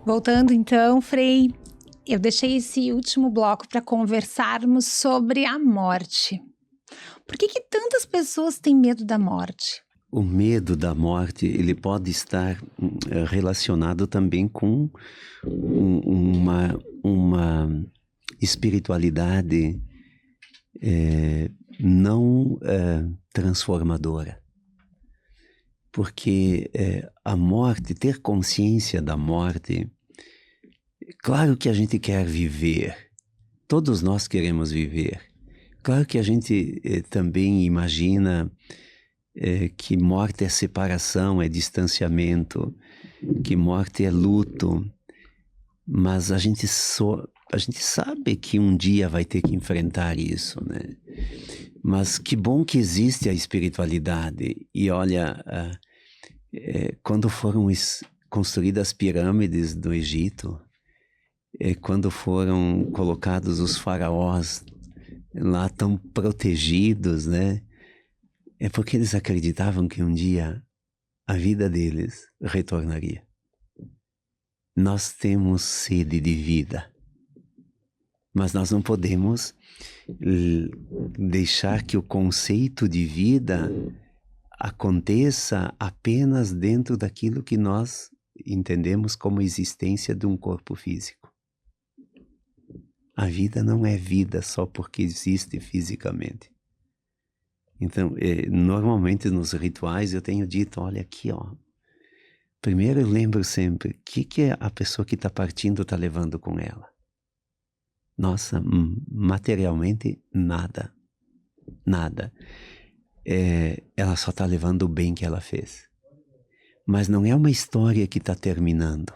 Voltando então, Frei, eu deixei esse último bloco para conversarmos sobre a morte. Por que tantas pessoas têm medo da morte? O medo da morte, ele pode estar relacionado também com uma espiritualidade não transformadora. Porque a morte, ter consciência da morte, claro que a gente quer viver, todos nós queremos viver. Claro que a gente também imagina que morte é separação, é distanciamento, que morte é luto, mas a gente sabe que um dia vai ter que enfrentar isso, né? Mas que bom que existe a espiritualidade. E olha, quando foram construídas as pirâmides do Egito, quando foram colocados os faraós lá tão protegidos, né? É porque eles acreditavam que um dia a vida deles retornaria. Nós temos sede de vida, mas nós não podemos deixar que o conceito de vida aconteça apenas dentro daquilo que nós entendemos como existência de um corpo físico. A vida não é vida só porque existe fisicamente. Então, normalmente nos rituais eu tenho dito, olha aqui, ó. Primeiro eu lembro sempre, o que a pessoa que está partindo está levando com ela? Nossa, materialmente nada. Nada. Ela só está levando o bem que ela fez. Mas não é uma história que está terminando.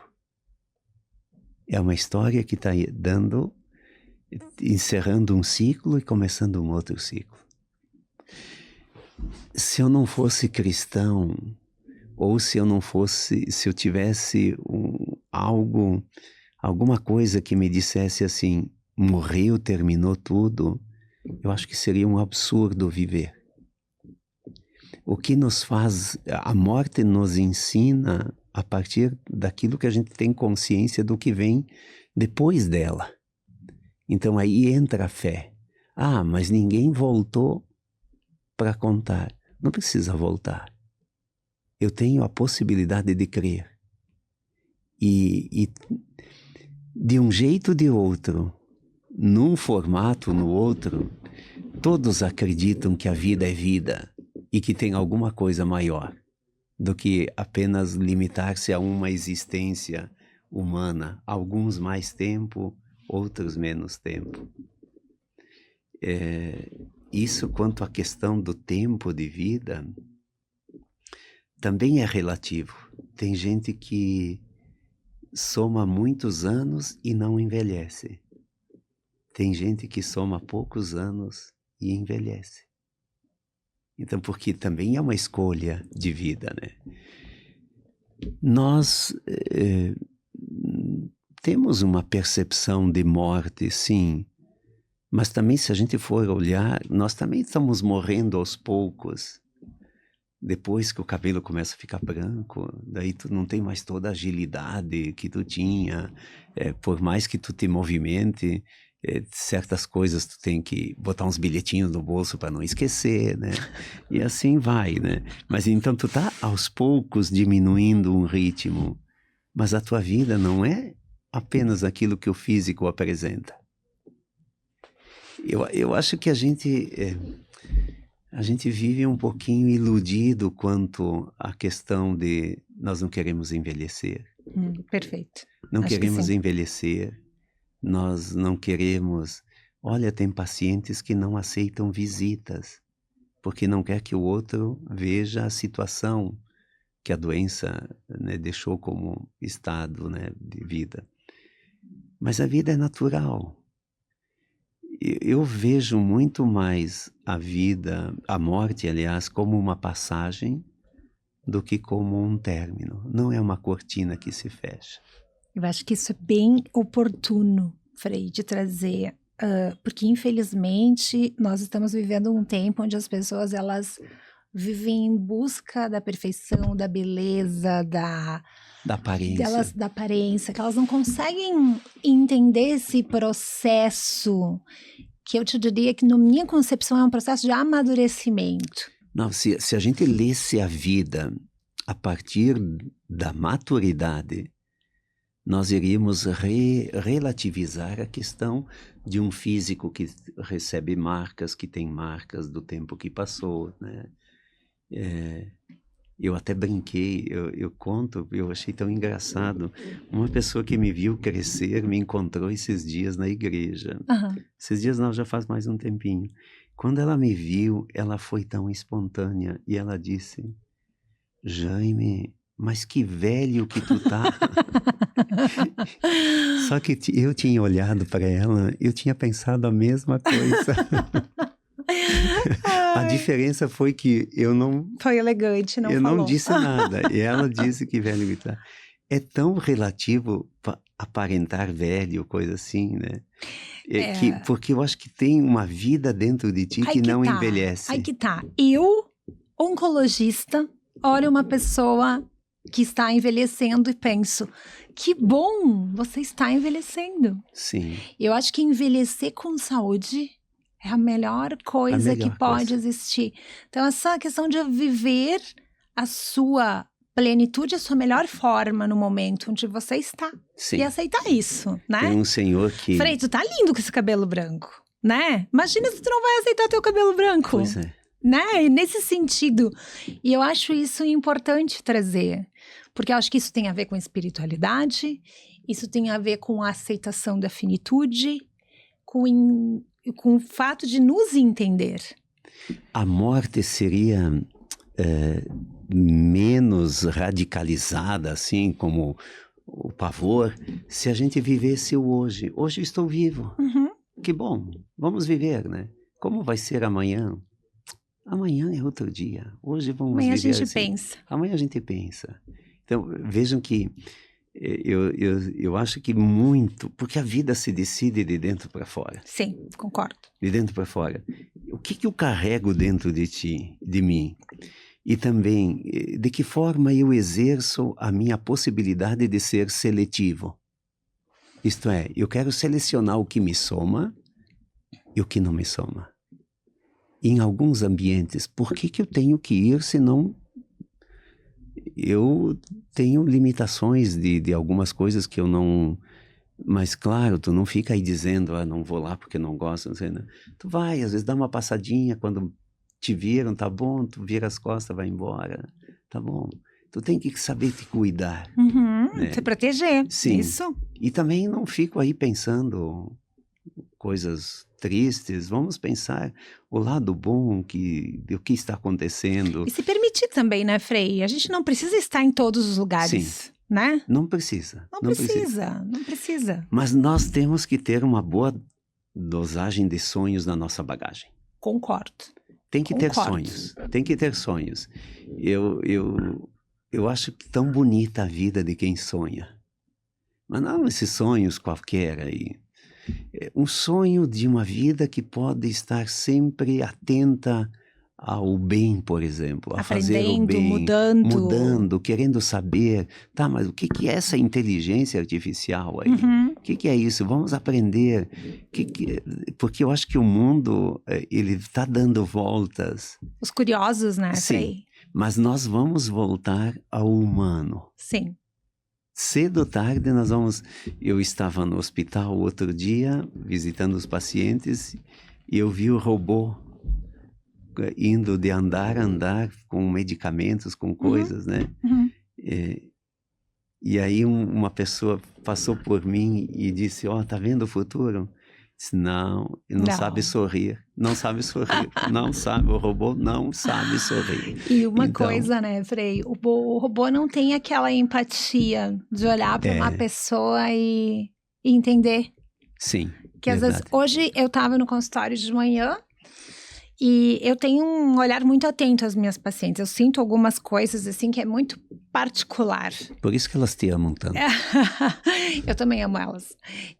É uma história que está encerrando um ciclo e começando um outro ciclo. Se eu não fosse cristão, ou se eu tivesse alguma coisa que me dissesse assim, morreu, terminou tudo, eu acho que seria um absurdo viver. O que nos faz, a morte nos ensina a partir daquilo que a gente tem consciência do que vem depois dela. Então aí entra a fé. Ah, mas ninguém voltou para contar. Não precisa voltar. Eu tenho a possibilidade de crer. E de um jeito ou de outro, num formato, no outro, todos acreditam que a vida é vida e que tem alguma coisa maior do que apenas limitar-se a uma existência humana. Alguns mais tempo, outros menos tempo. Isso quanto à questão do tempo de vida também é relativo. Tem gente que soma muitos anos e não envelhece. Tem gente que soma poucos anos e envelhece. Então, porque também é uma escolha de vida, né? Nós temos uma percepção de morte, sim, mas também se a gente for olhar, nós também estamos morrendo aos poucos. Depois que o cabelo começa a ficar branco, daí tu não tem mais toda a agilidade que tu tinha, por mais que tu te movimente, certas coisas tu tem que botar uns bilhetinhos no bolso para não esquecer, né? E assim vai, né? Mas então tu tá aos poucos diminuindo um ritmo, mas a tua vida não é apenas aquilo que o físico apresenta. Eu acho que a gente vive um pouquinho iludido quanto à questão de nós não queremos envelhecer. Perfeito. Não Acho queremos envelhecer, nós não queremos... Olha, tem pacientes que não aceitam visitas, porque não quer que o outro veja a situação que a doença, né, deixou como estado, né, de vida. Mas a vida é natural. Eu vejo muito mais a vida, a morte, aliás, como uma passagem do que como um término. Não é uma cortina que se fecha. Eu acho que isso é bem oportuno, Frei, de trazer, porque infelizmente nós estamos vivendo um tempo onde as pessoas, elas vivem em busca da perfeição, da beleza, Da aparência. da aparência, que elas não conseguem entender esse processo, que eu te diria que, na minha concepção, é um processo de amadurecimento. Não, se a gente lesse a vida a partir da maturidade, nós iríamos relativizar a questão de um físico que recebe marcas, que tem marcas do tempo que passou, né? Eu até brinquei, eu conto, eu achei tão engraçado. Uma pessoa que me viu crescer me encontrou esses dias na igreja. Aham. Esses dias não, já faz mais um tempinho. Quando ela me viu, ela foi tão espontânea e ela disse: Jaime, mas que velho que tu tá. Só que eu tinha olhado para ela, eu tinha pensado a mesma coisa. A diferença foi que eu não... Foi elegante, não eu falou. não disse nada. E ela disse que velho que tá. É tão relativo aparentar velho, coisa assim, né? Porque eu acho que tem uma vida dentro de ti que não envelhece. Aí que tá. Eu, oncologista, olho uma pessoa que está envelhecendo e penso, que bom, você está envelhecendo. Sim. Eu acho que envelhecer com saúde é a melhor coisa que pode existir. Então, essa questão de viver a sua plenitude, a sua melhor forma no momento onde você está. Sim. E aceitar isso, né? Tem um senhor que... Frei, tu tá lindo com esse cabelo branco, né? Imagina se tu não vai aceitar teu cabelo branco. Pois é. Né? Nesse sentido. E eu acho isso importante trazer. Porque eu acho que isso tem a ver com espiritualidade, isso tem a ver com a aceitação da finitude, com o fato de nos entender. A morte seria menos radicalizada, assim, como o pavor, se a gente vivesse o hoje. Hoje eu estou vivo. Uhum. Que bom, vamos viver, né? Como vai ser amanhã? Amanhã é outro dia. Hoje vamos viver assim. Amanhã a gente pensa. Amanhã a gente pensa. Então, vejam que eu acho que muito, porque a vida se decide de dentro para fora. Sim, concordo. De dentro para fora. O que eu carrego dentro de ti, de mim? E também, de que forma eu exerço a minha possibilidade de ser seletivo? Isto é, eu quero selecionar o que me soma e o que não me soma. Em alguns ambientes, por que eu tenho que ir se não... Eu tenho limitações de algumas coisas que eu não... Mas claro, tu não fica aí dizendo, não vou lá porque não gosto, não sei, né? Tu vai, às vezes dá uma passadinha, quando te viram, tá bom, tu vira as costas, vai embora, tá bom. Tu tem que saber te cuidar. Uhum, né? Se proteger, Sim. Isso. E também não fico aí pensando coisas tristes, vamos pensar o lado bom do que está acontecendo. E se permitir também, né, Frei? A gente não precisa estar em todos os lugares, Sim. né? Não precisa. Não precisa. Mas nós temos que ter uma boa dosagem de sonhos na nossa bagagem. Concordo. Tem que ter sonhos. Tem que ter sonhos. Eu acho tão bonita a vida de quem sonha. Mas não esses sonhos qualquer aí. Um sonho de uma vida que pode estar sempre atenta ao bem, por exemplo, a fazer o bem, mudando, querendo saber, tá, mas o que é essa inteligência artificial aí? Uhum. O que é isso? Vamos aprender. Porque eu acho que o mundo, ele está dando voltas. Os curiosos, né, Sim, Frei? mas nós vamos voltar ao humano. Sim. Cedo ou tarde nós vamos... Eu estava no hospital outro dia, visitando os pacientes, e eu vi o robô indo de andar a andar com medicamentos, com coisas, né? Uhum. E aí uma pessoa passou por mim e disse, tá vendo o futuro? Disse, não sabe sorrir, não sabe sorrir, não sabe, o robô não sabe sorrir. E uma coisa, né, Frei, o robô não tem aquela empatia de olhar para uma pessoa e entender. Sim, que às vezes, hoje eu estava no consultório de manhã, e eu tenho um olhar muito atento às minhas pacientes. Eu sinto algumas coisas, assim, que é muito particular. Por isso que elas te amam tanto. Eu também amo elas.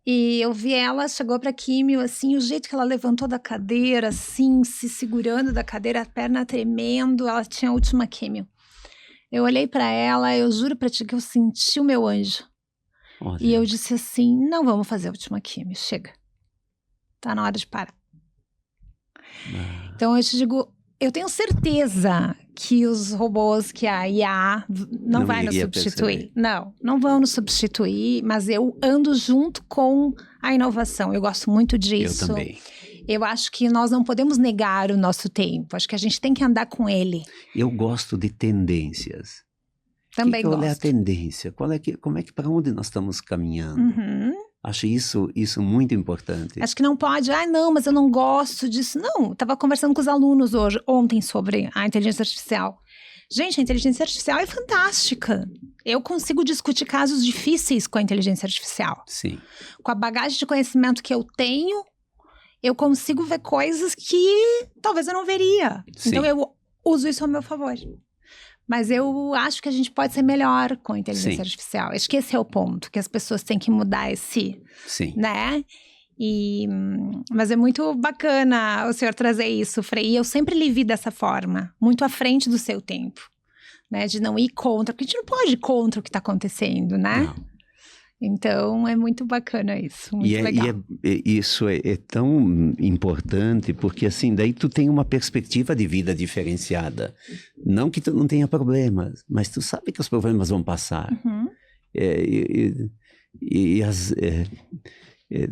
E eu vi ela, chegou pra químio, assim, o jeito que ela levantou da cadeira, assim, se segurando da cadeira, a perna tremendo, ela tinha a última químio. Eu olhei pra ela, eu juro pra ti que eu senti o meu anjo. Olha. E eu disse assim, não vamos fazer a última químio, chega. Tá na hora de parar. Então eu te digo, eu tenho certeza que os robôs, que a IA não vai nos substituir. Perceber. Não vão nos substituir, mas eu ando junto com a inovação. Eu gosto muito disso. Eu também. Eu acho que nós não podemos negar o nosso tempo. Acho que a gente tem que andar com ele. Eu gosto de tendências. Também gosto. Qual é a tendência? Para onde nós estamos caminhando? Uhum. Acho isso muito importante. Acho que não pode, não, mas eu não gosto disso. Não, estava conversando com os alunos ontem sobre a inteligência artificial. Gente, a inteligência artificial é fantástica. Eu consigo discutir casos difíceis com a inteligência artificial. Sim. Com a bagagem de conhecimento que eu tenho, eu consigo ver coisas que talvez eu não veria. Sim. Então eu uso isso ao meu favor. Mas eu acho que a gente pode ser melhor com a inteligência Sim. artificial. Acho que esse é o ponto, que as pessoas têm que mudar Sim. né? Mas é muito bacana o senhor trazer isso, Frei. E eu sempre lhe vi dessa forma, muito à frente do seu tempo, né? De não ir contra, porque a gente não pode ir contra o que está acontecendo, né? Não. Então, é muito bacana isso, muito legal. Isso é tão importante, porque assim, daí tu tem uma perspectiva de vida diferenciada. Não que tu não tenha problemas, mas tu sabe que os problemas vão passar. Uhum.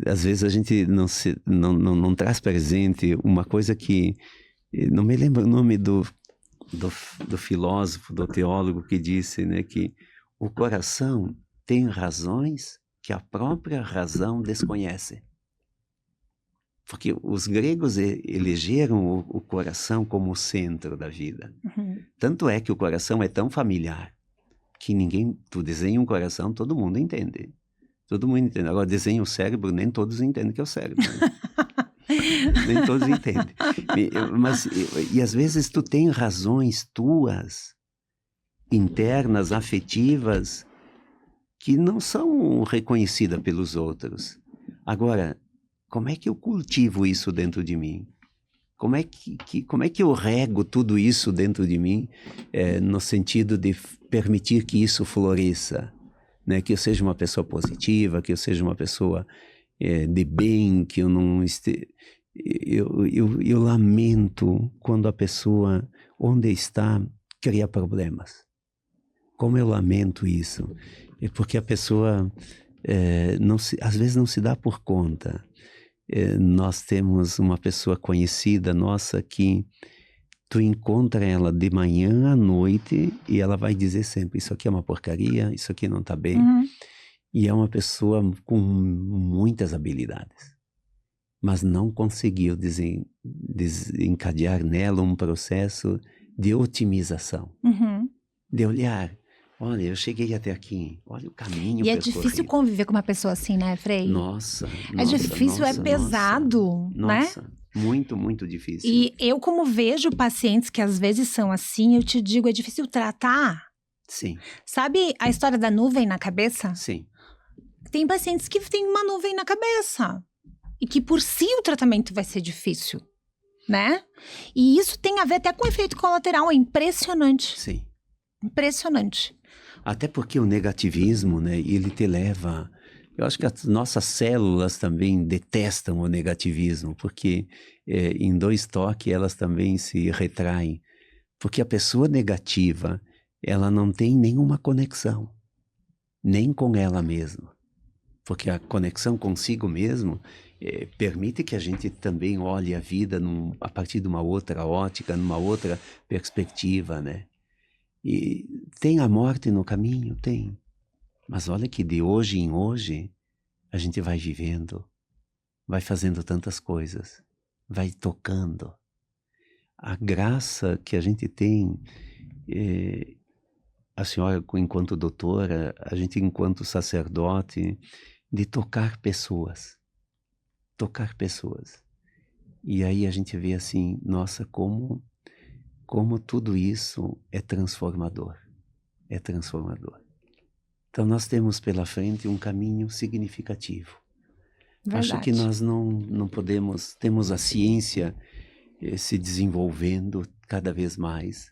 Às vezes a gente não traz presente uma coisa que... Não me lembro o nome do filósofo, do teólogo que disse, né, que o coração tem razões que a própria razão desconhece. Porque os gregos elegeram o coração como o centro da vida. Uhum. Tanto é que o coração é tão familiar que tu desenha um coração, todo mundo entende. Todo mundo entende. Agora, desenha o cérebro, nem todos entendem que é o cérebro. Né? Nem todos entendem. E às vezes tu tem razões tuas, internas, afetivas, que não são reconhecidas pelos outros. Agora, como é que eu cultivo isso dentro de mim? Como é que eu rego tudo isso dentro de mim, no sentido de permitir que isso floresça? Né? Que eu seja uma pessoa positiva, que eu seja uma pessoa de bem, que eu não esteja... Eu lamento quando a pessoa, onde está, cria problemas. Como eu lamento isso? É porque a pessoa às vezes não se dá por conta. Nós temos uma pessoa conhecida nossa que tu encontra ela de manhã à noite e ela vai dizer sempre, isso aqui é uma porcaria, isso aqui não está bem. Uhum. E é uma pessoa com muitas habilidades, mas não conseguiu desencadear nela um processo de otimização, Uhum. de olhar. Olha, eu cheguei até aqui. Olha o caminho E é percorrido. difícil conviver com uma pessoa assim, né, Frei? Nossa. É difícil, é pesado, né? Nossa, muito, muito difícil. E eu, como vejo pacientes que às vezes são assim, eu te digo, é difícil tratar. Sim. Sabe a história da nuvem na cabeça? Sim. Tem pacientes que têm uma nuvem na cabeça. E que por si o tratamento vai ser difícil, né? E isso tem a ver até com efeito colateral, é impressionante. Sim. Impressionante. Até porque o negativismo, né, ele te leva... Eu acho que as nossas células também detestam o negativismo, porque em 2 toques elas também se retraem. Porque a pessoa negativa, ela não tem nenhuma conexão, nem com ela mesma. Porque a conexão consigo mesmo permite que a gente também olhe a vida a partir de uma outra ótica, numa outra perspectiva, né? E tem a morte no caminho? Tem. Mas olha que de hoje em hoje, a gente vai vivendo, vai fazendo tantas coisas, vai tocando. A graça que a gente tem, a senhora enquanto doutora, a gente enquanto sacerdote, de tocar pessoas. Tocar pessoas. E aí a gente vê assim, nossa, como tudo isso é transformador. é transformador. Então nós temos pela frente um caminho significativo. Verdade. Acho que nós não podemos, temos a ciência se desenvolvendo cada vez mais.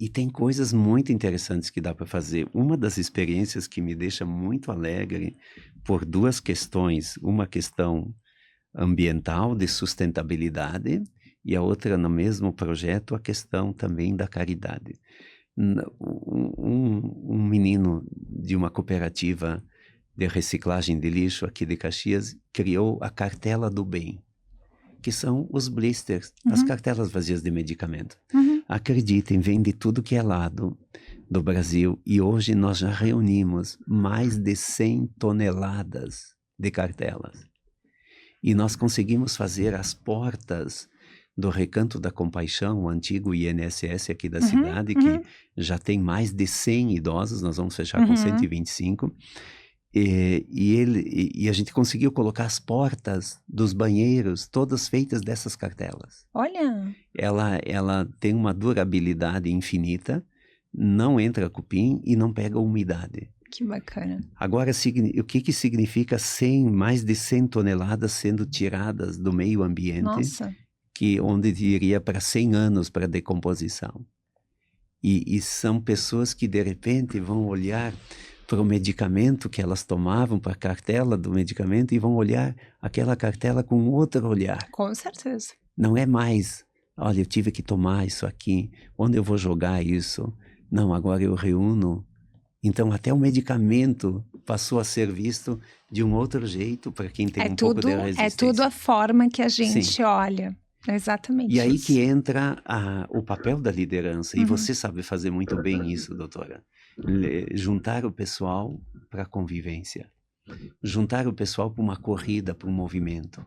E tem coisas muito interessantes que dá para fazer. Uma das experiências que me deixa muito alegre por duas questões, uma questão ambiental de sustentabilidade e a outra no mesmo projeto, a questão também da caridade. Um menino de uma cooperativa de reciclagem de lixo aqui de Caxias criou a cartela do bem, que são os blisters, as cartelas vazias de medicamento. Acreditem, vem de tudo que é lado do Brasil e hoje nós já reunimos mais de 100 toneladas de cartelas. E nós conseguimos fazer as portas do Recanto da Compaixão, o antigo INSS aqui da cidade, que já tem mais de 100 idosos, nós vamos fechar com 125. E a gente conseguiu colocar as portas dos banheiros todas feitas dessas cartelas. Olha! Ela tem uma durabilidade infinita, não entra cupim e não pega umidade. Que bacana. Agora, o que significa mais de 100 toneladas sendo tiradas do meio ambiente? Nossa! Onde iria para 100 anos para decomposição. E são pessoas que de repente vão olhar para o medicamento que elas tomavam, para a cartela do medicamento, e vão olhar aquela cartela com outro olhar. Com certeza. Não é mais, olha, eu tive que tomar isso aqui, onde eu vou jogar isso? Não, agora eu reúno. Então, até o medicamento passou a ser visto de um outro jeito para quem tem pouco de resistência. É tudo a forma que a gente olha. Exatamente. E aí que entra o papel da liderança. E você sabe fazer muito bem isso, doutora. Juntar o pessoal para a convivência. Juntar o pessoal para uma corrida, para um movimento.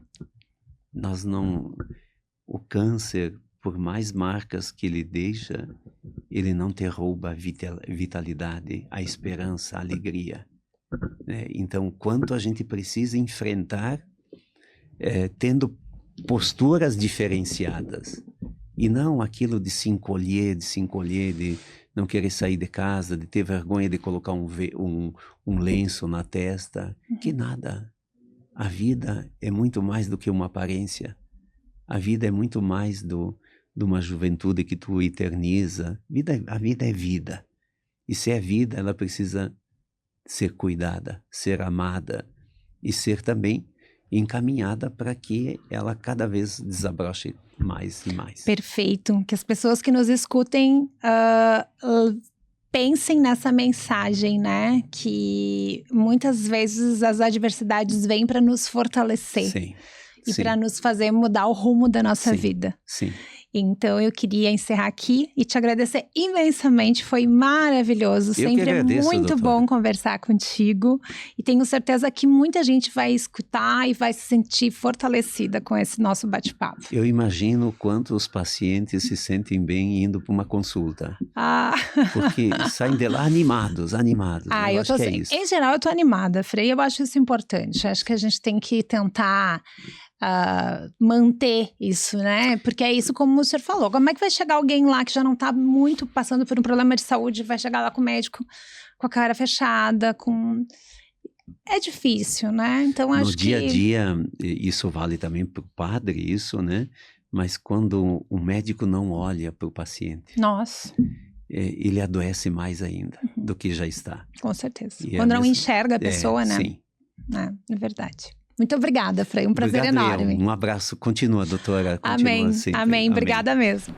O câncer, por mais marcas que ele deixa, ele não te rouba a vitalidade, a esperança, a alegria. Então, quanto a gente precisa enfrentar, tendo posturas diferenciadas, e não aquilo de se encolher, de não querer sair de casa, de ter vergonha de colocar um lenço na testa, que nada. A vida é muito mais do que uma aparência. A vida é muito mais de uma juventude que tu eterniza. A vida é vida. E se é vida, ela precisa ser cuidada, ser amada e ser também encaminhada para que ela cada vez desabroche mais e mais. Perfeito. Que as pessoas que nos escutem pensem nessa mensagem, né? Que muitas vezes as adversidades vêm para nos fortalecer. Sim. E para nos fazer mudar o rumo da nossa vida. Sim. Então, eu queria encerrar aqui e te agradecer imensamente. Foi maravilhoso. Sempre agradeço, muito doutora. bom conversar contigo. E tenho certeza que muita gente vai escutar e vai se sentir fortalecida com esse nosso bate-papo. Eu imagino o quanto os pacientes se sentem bem indo para uma consulta. Porque saem de lá animados. Eu tô assim. Em geral, eu tô animada, Frei. Eu acho isso importante. Acho que a gente tem que tentar manter isso, né? Porque é isso como o senhor falou. Como é que vai chegar alguém lá que já não tá muito passando por um problema de saúde, vai chegar lá com o médico com a cara fechada, É difícil, né? Então, acho que... No dia a dia, isso vale também para o padre, isso, né? Mas quando o médico não olha para o paciente... Nossa! Ele adoece mais ainda do que já está. Com certeza. Quando não enxerga a pessoa, né? Sim. É verdade. Muito obrigada, Frei. Um prazer enorme. Um abraço. Continua, doutora. Continua Amém. sempre. Amém. Obrigada mesmo.